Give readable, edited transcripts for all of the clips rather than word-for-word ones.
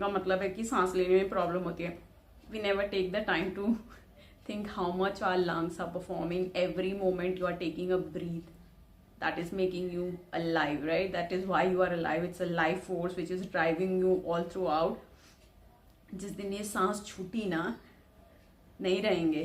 का मतलब है कि सांस लेने में प्रॉब्लम होती है. We never take the time to think how much our lungs are performing every moment you are taking a breath. That is making you alive, right? That is why you are alive. It's a life force which is driving you all throughout. जिस दिन ये सांस छूटी ना, नहीं रहेंगे.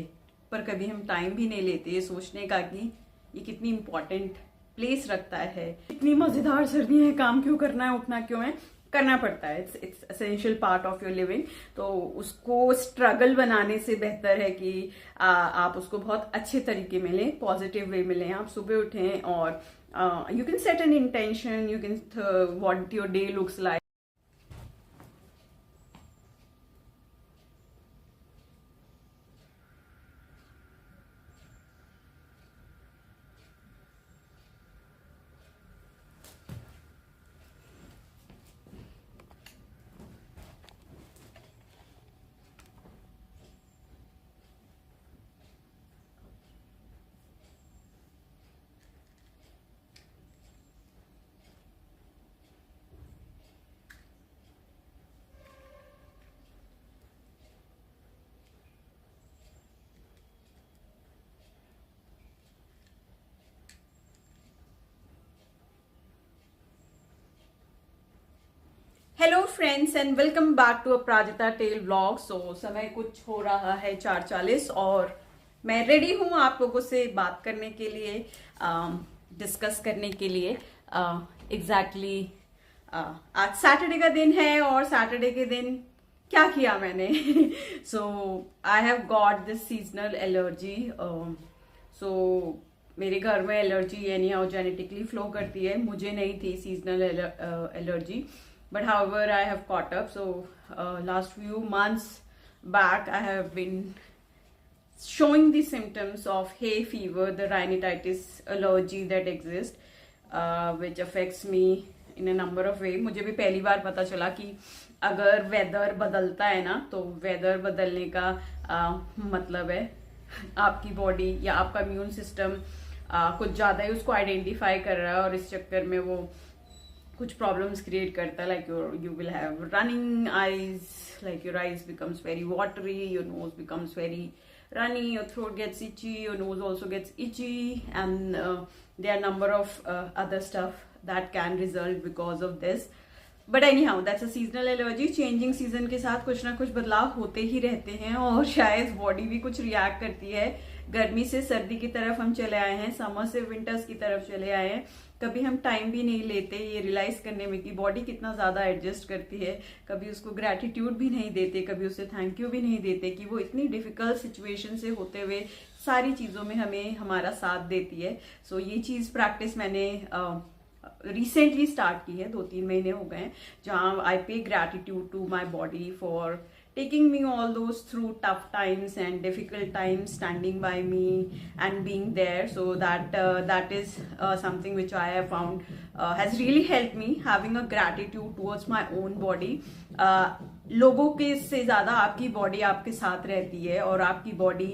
पर कभी हम टाइम भी नहीं लेते ये सोचने का कि ये कितनी इंपॉर्टेंट प्लेस रखता है. इतनी मजेदार सर्दियां हैं, काम क्यों करना है, उठना क्यों है, करना पड़ता है. It's essential part of your living. तो उसको स्ट्रगल बनाने से बेहतर है कि आप उसको बहुत अच्छे तरीके में लें, पॉजिटिव वे में लें. आप सुबह उठें और you can set an intention, you can what your day looks like. Hello friends and welcome back to Aparajita tale vlog. So समय कुछ हो रहा है 4:40 और मैं रेडी हूँ आप लोगों से बात करने के लिए, डिस्कस करने के लिए. एग्जैक्टली आज सैटरडे का दिन है और सैटरडे के दिन क्या किया मैंने. So I have got this seasonal allergy. So मेरे घर में allergy anyhow genetically flow करती है. मुझे नहीं थी seasonal allergy. But however, I have caught up. So last few months back, I have been showing the symptoms of hay fever, the rhinitis allergy that exists, which affects me in a number of ways. मुझे भी पहली बार पता चला कि अगर weather बदलता है ना, तो वेदर बदलने का मतलब है आपकी बॉडी या आपका इम्यून सिस्टम कुछ ज्यादा ही उसको आइडेंटिफाई कर रहा है और इस चक्कर में वो कुछ प्रॉब्लम्स क्रिएट करता है. Like you will have running eyes, like your eyes becomes very watery, your nose becomes very runny, your throat gets itchy, your nose also gets itchy, and there are number of other stuff that can result because of this. But anyhow, that's a seasonal allergy. Changing season के साथ कुछ ना कुछ बदलाव होते ही रहते हैं और शायद बॉडी भी कुछ रिएक्ट करती है. गर्मी से सर्दी की तरफ हम चले आए हैं, समर से विंटर्स की तरफ चले आए हैं. कभी हम टाइम भी नहीं लेते ये रियलाइज करने में कि बॉडी कितना ज्यादा एडजस्ट करती है. कभी उसको ग्रेटिट्यूड भी नहीं देते, कभी उसे थैंक यू भी नहीं देते कि वो इतनी डिफिकल्ट सिचुएशन से होते हुए सारी चीजों में हमें हमारा साथ देती है. सो ये चीज प्रैक्टिस मैंने रिसेंटली स्टार्ट की है, 2-3 महीने हो गए हैं, जहां I pay gratitude to my body for taking me all those through tough times and difficult times, standing by me and being there. So that is something which I have found has really helped me, having a gratitude towards my own body. लोगों के से ज्यादा आपकी body आपके साथ रहती है और आपकी body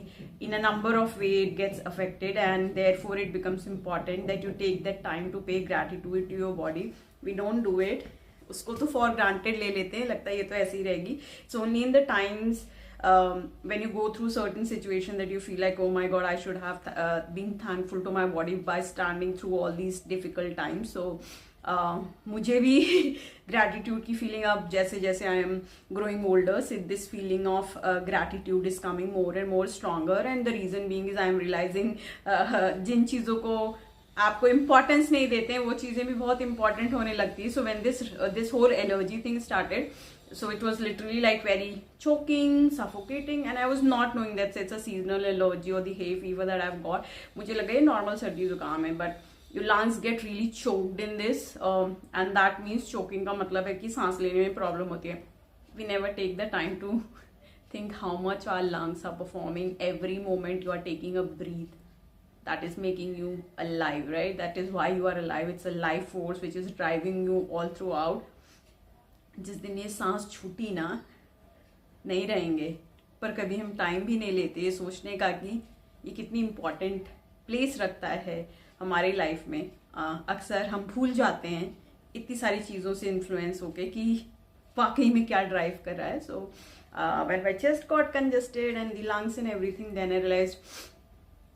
in a number of way it gets affected, and therefore it becomes important that you take that time to pay gratitude to your body. We don't do it. उसको तो फॉर ग्रांटेड ले लेते हैं, लगता है ये तो ऐसे ही रहेगी. It's only in the times when you go through certain situation that you feel like, oh my god, I should have been thankful to my body by standing through all these difficult times. So मुझे भी gratitude की feeling अब जैसे जैसे I am growing older, so this feeling of gratitude is coming more and more stronger, and the reason being is I am realizing जिन चीजों को आपको importance नहीं देते हैं वो चीजें भी बहुत इंपॉर्टेंट होने लगती है. So when this whole allergy thing started, so it was literally like very choking, suffocating, and I was not knowing that it's a seasonal allergy or the hay fever that I've got. मुझे लगा ये normal सर्दी जुकाम है, but your lungs get really choked in this, and that means choking का मतलब है कि सांस लेने में प्रॉब्लम होती है. We never take the time to think how much our lungs are performing every moment you are taking a breath. That is making you alive, right? That is why you are alive. It's a life force which is driving you all throughout. जिस दिन ये सांस छूटी ना, नहीं रहेंगे. पर कभी हम टाइम भी नहीं लेते ये सोचने का कि ये कितनी इंपॉर्टेंट प्लेस रखता है हमारी लाइफ में. अक्सर हम भूल जाते हैं इतनी सारी चीज़ों से इन्फ्लुएंस होके कि वाकई में क्या ड्राइव कर रहा है. सो when my chest got congested and the lungs and everything, then I realized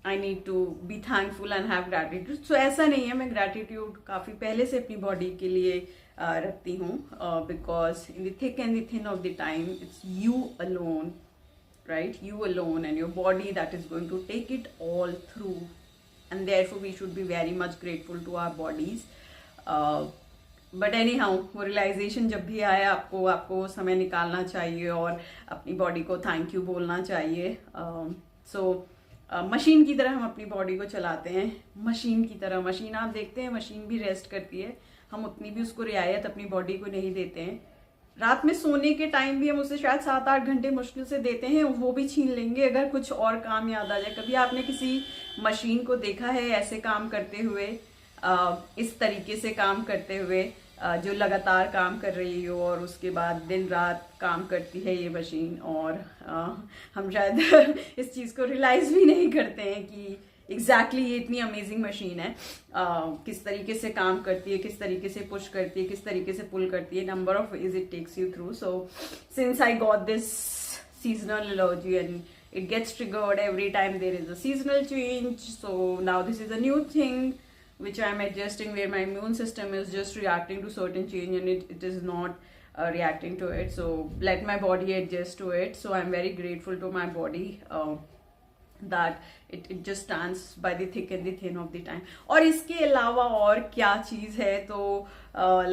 I need to be thankful and have gratitude. So ऐसा नहीं है, मैं gratitude काफ़ी पहले से अपनी body के लिए रखती हूँ, because in the thick and the thin of the time, it's you alone, right? You alone and your body that is going to take it all through, and therefore we should be very much grateful to our bodies. But any how, वो realisation जब भी आए आपको समय निकालना चाहिए और अपनी बॉडी को थैंक यू बोलना चाहिए. सो मशीन की तरह हम अपनी बॉडी को चलाते हैं, मशीन की तरह. मशीन आप देखते हैं, मशीन भी रेस्ट करती है, हम उतनी भी उसको रियायत अपनी बॉडी को नहीं देते हैं. रात में सोने के टाइम भी हम उसे शायद 7-8 घंटे मुश्किल से देते हैं, वो भी छीन लेंगे अगर कुछ और काम याद आ जाए. कभी आपने किसी मशीन को देखा है ऐसे काम करते हुए, इस तरीके से काम करते हुए, जो लगातार काम कर रही हो और उसके बाद दिन रात काम करती है ये मशीन, और हम शायद इस चीज़ को रियलाइज भी नहीं करते हैं कि एग्जैक्टली ये इतनी अमेजिंग मशीन है, किस तरीके से काम करती है, किस तरीके से पुश करती है, किस तरीके से पुल करती है. Number of ways it takes you through. So since I got this seasonal allergy and it gets triggered every time there is a seasonal change, so now this is a new thing which I am adjusting, where my immune system is just reacting to certain change and it is not reacting to it. So let my body adjust to it. So I'm very grateful to my body that it just stands by the thick and the thin of the time. और इसके अलावा और क्या चीज़ है, तो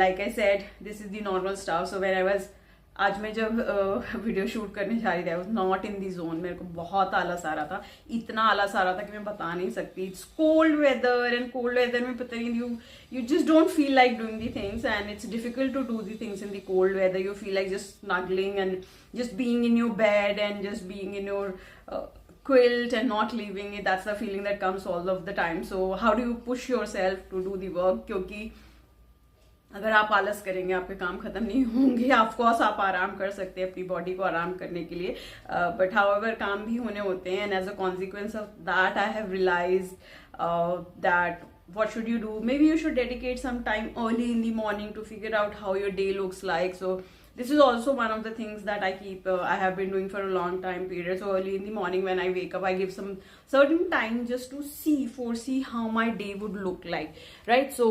like I said, this is the normal stuff. So when I was, आज मैं जब वीडियो शूट करने जा रही थी, I was not in the zone. मेरे को बहुत आलस आ रहा था, इतना आलस आ रहा था कि मैं बता नहीं सकती. It's cold weather and cold weather में पता नहीं, you just don't feel like doing the things and it's difficult to do the things in the cold weather. You feel like just snuggling and just being in your bed and just being in your quilt and not leaving it. That's the feeling that comes all of the time. So how do you push yourself to do the work? क्योंकि अगर आप आलस करेंगे आपके काम खत्म नहीं होंगे. ऑफकोर्स आप आराम कर सकते हैं अपनी बॉडी को आराम करने के लिए, बट हाउएवर काम भी होने होते हैं. And as a consequence of that I have realised that what should you do? Maybe you should dedicate some time early in the morning to figure out how your day looks like. So this is also one of the things that I have been doing for a long time period. So early in the morning when I wake up, I give some certain time just to foresee how my day would look like, right? So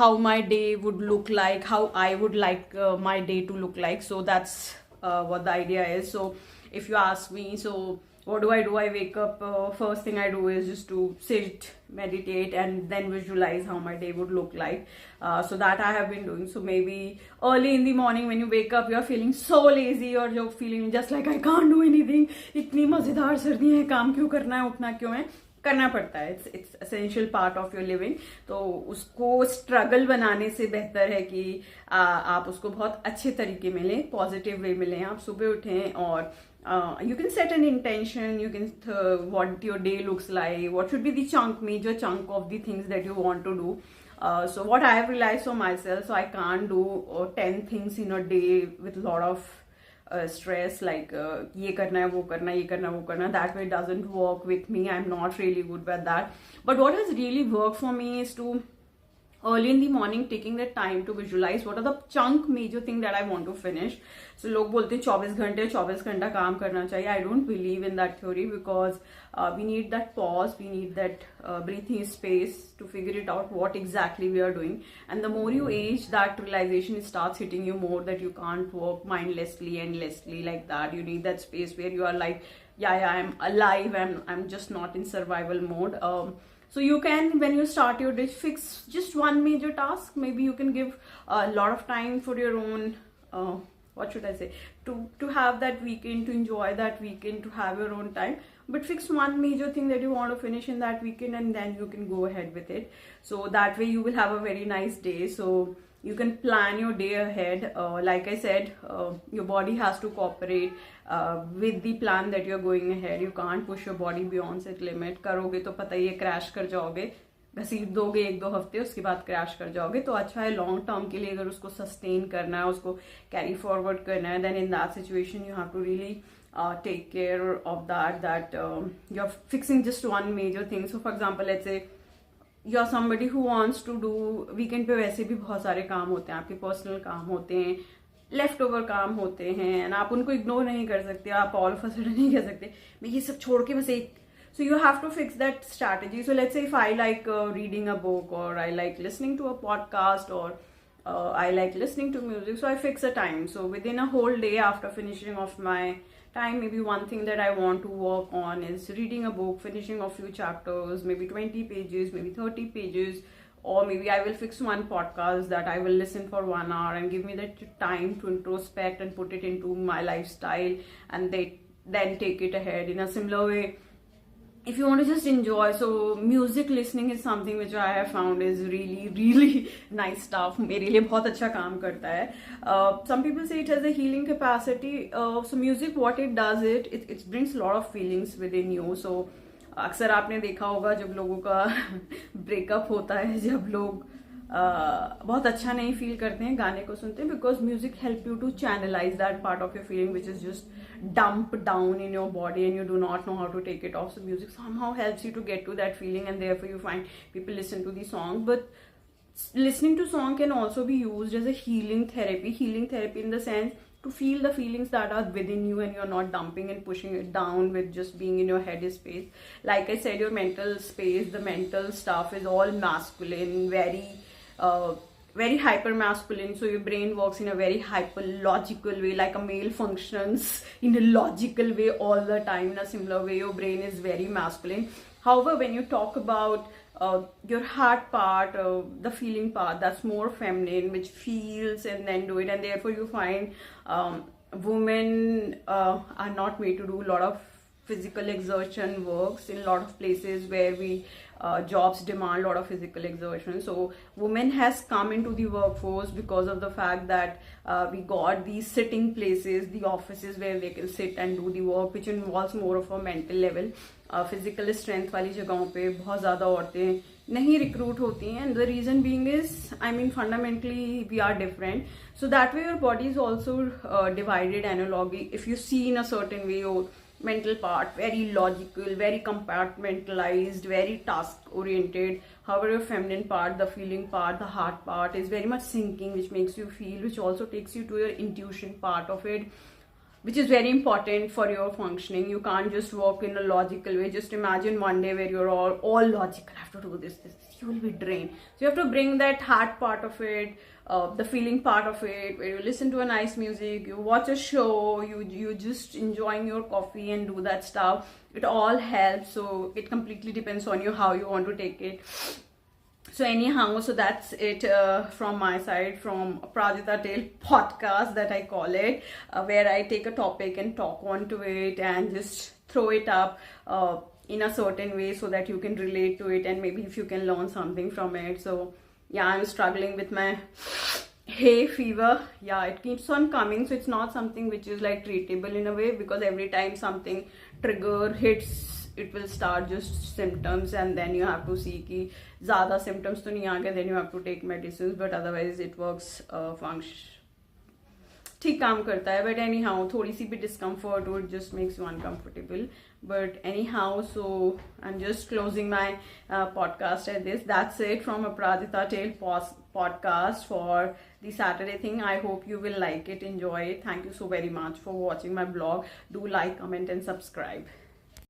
how my day would look like, how I would like my day to look like. So that's what the idea is. So if you ask me, so what do? I wake up, first thing I do is just to sit, meditate, and then visualize how my day would look like. So that I have been doing. So maybe early in the morning when you wake up, you are feeling so lazy or you're feeling just like I can't do anything. इतनी मजेदार सर्दी है, काम क्यों करना है, उठना क्यों है, करना पड़ता है. It's essential part of your living. तो उसको स्ट्रगल बनाने से बेहतर है कि आप उसको बहुत अच्छे तरीके में लें, पॉजिटिव वे में लें. आप सुबह उठें और you can set an intention, you can what your day looks like, what should be the major chunk of the things that you want to do. So what I have realized for myself, so I can't do 10 things in a day with a lot of stress, like ये करना है, वो करना है, ये करना, वो करना. That way doesn't work with me. I'm not really good with that. But what has really worked for me is to early in the morning taking the time to visualize what are the chunk major thing that I want to finish. So लोग बोलते हैं 24 घंटा काम करना चाहिए. I don't believe in that theory because we need that pause, we need that breathing space to figure it out what exactly we are doing. And the more you age, that realization starts hitting you more that you can't work mindlessly, endlessly like that. You need that space where you are like, yeah, I'm alive, I'm just not in survival mode. So you can, when you start your day, fix just one major task. Maybe you can give a lot of time for your own, what should I say, to have that weekend, to enjoy that weekend, to have your own time. But fix one major thing that you want to finish in that weekend and then you can go ahead with it. So that way you will have a very nice day. So you can plan your day ahead. Like I said, your body has to cooperate with the plan that you're going ahead. You can't push your body beyond its limit. करोगे तो पता ही है crash कर जाओगे. घसीट दोगे 1-2 हफ्ते, उसके बाद क्रैश कर जाओगे. तो अच्छा है लॉन्ग टर्म के लिए अगर उसको सस्टेन करना है, उसको कैरी फॉरवर्ड करना है, then in that situation you have to really take care of that you're fixing just one major thing. So for example, let's say you're somebody who wants to do, weekend पे वैसे भी बहुत सारे काम होते हैं, आपके पर्सनल काम होते हैं, लेफ्ट ओवर काम होते हैं एंड आप उनको इग्नोर नहीं कर सकते, आप ऑल ऑफ अ सडन नहीं कर सकते मैं ये सब छोड़ के बस एक. So you have to fix that strategy. So let's say if I like reading a book, or I like listening to a podcast, or I like listening to music, so I fix a time. So within a whole day after finishing off my time, maybe one thing that I want to work on is reading a book, finishing a few chapters, maybe 20 pages, maybe 30 pages, or maybe I will fix one podcast that I will listen for 1 hour and give me that time to introspect and put it into my lifestyle, and then take it ahead in a similar way. If you want to just enjoy, so music listening is something which I have found is really nice stuff. मेरे लिए बहुत अच्छा काम करता है. Some people say it has a healing capacity. So music, what it does, it brings a lot of feelings within you. So अक्सर आपने देखा होगा जब लोगों का ब्रेकअप होता है, जब लोग बहुत अच्छा नहीं फील करते हैं, गाने को सुनते हैं, because music help you to channelise that part of your feeling which is just dump down in your body and you do not know how to take it off. So music somehow helps you to get to that feeling, and therefore you find people listen to the song. But listening to song can also be used as a healing therapy in the sense to feel the feelings that are within you, and you're not dumping and pushing it down with just being in your head space. Like I said, your mental space, the mental stuff is all masculine, very hyper masculine. So your brain works in a very hyper logical way, like a male functions in a logical way all the time. In a similar way, your brain is very masculine. However, when you talk about your heart part, the feeling part, that's more feminine, which feels and then do it. And therefore you find women are not made to do a lot of physical exertion works in a lot of places where we jobs demand a lot of physical exertion. So women has come into the workforce because of the fact that we got these sitting places, the offices where they can sit and do the work, which involves more of a mental level. Physical strength वाली जगहों पे बहुत ज़्यादा औरतें नहीं recruit होती हैं, and the reason being is, I mean, fundamentally we are different. So that way your body is also divided analogy. If you see in a certain way, your mental part very logical, very compartmentalized, very task oriented. However, your feminine part, the feeling part, the heart part is very much sinking, which makes you feel, which also takes you to your intuition part of it, which is very important for your functioning. You can't just work in a logical way. Just imagine one day where you're all logical, I have to do this, you will be drained. So you have to bring that heart part of it, the feeling part of it, where you listen to a nice music, you watch a show, you just enjoying your coffee and do that stuff. It all helps. So it completely depends on you how you want to take it. So anyhow, so that's it from my side, from Prajita Tale podcast that I call it, where I take a topic and talk onto it and just throw it up in a certain way so that you can relate to it, and maybe if you can learn something from it. So yeah, I'm struggling with my hay fever. Yeah, it keeps on coming, so it's not something which is like treatable in a way, because every time something trigger hits, it will start just symptoms, and then you have to see कि ज़्यादा symptoms तो नहीं आ गए, then you have to take medicines, but otherwise it works ठीक काम करता है. But anyhow, थोड़ी सी भी discomfort or it just makes you uncomfortable. But anyhow, so I'm just closing my podcast at this. That's it from a Prajita Tale podcast for the Saturday thing. I hope you will like it, enjoy it. Thank you so very much for watching my blog. Do like, comment and subscribe.